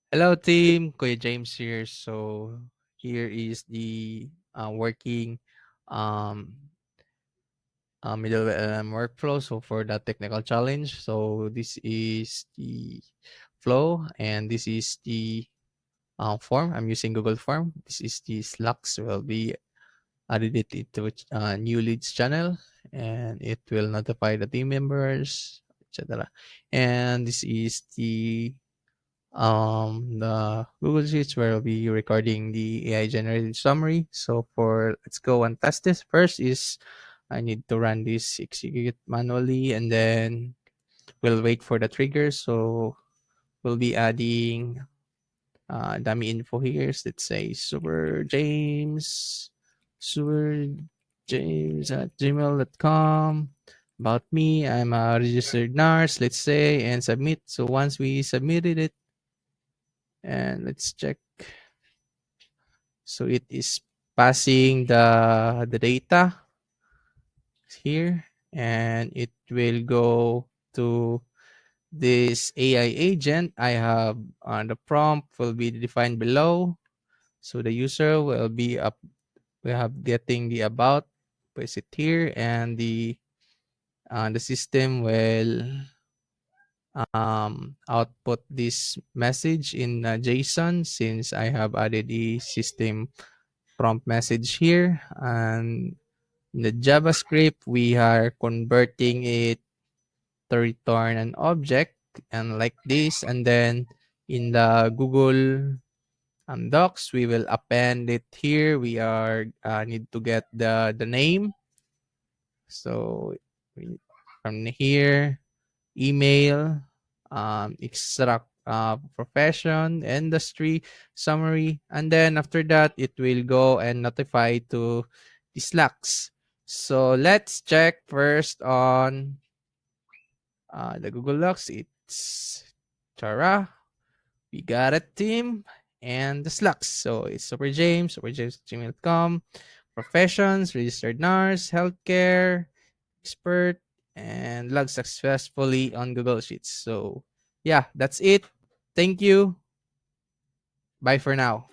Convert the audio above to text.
Hello team, Kuya James here. So here is the working um, middle workflow. So for that technical challenge, so this is the flow and this is the form. I'm using Google Form. This is the Slacks. Will be added it into new leads channel and it will notify the team members, etc. And this is the Google Sheets where we'll be recording the AI generated summary. So for let's go and test this. First is I need to run this execute manually and then we'll wait for the trigger. So we'll be adding dummy info here. So let's say super James at gmail.com. About me, I'm a registered nurse, let's say, and submit. So once we submitted it, and let's check. So it is passing the data here and it will go to this AI agent. I have the prompt will be defined below. So the user will be up. We have getting the about, place it here, and the system will output this message in JSON since I have added the system prompt message here. And in the JavaScript, we are converting it to return an object and like this. And then in the Google Docs, we will append it here. We are need to get the name. So from here, email, extract profession, industry, summary, and then after that, it will go and notify to the Slacks. So let's check first on the Google Docs. It's Chara, we got a team, and the Slacks. So it's superjames@gmail.com, professions, registered nurse, healthcare, expert, and log successfully on Google Sheets. So yeah, that's it. Thank you. Bye for now.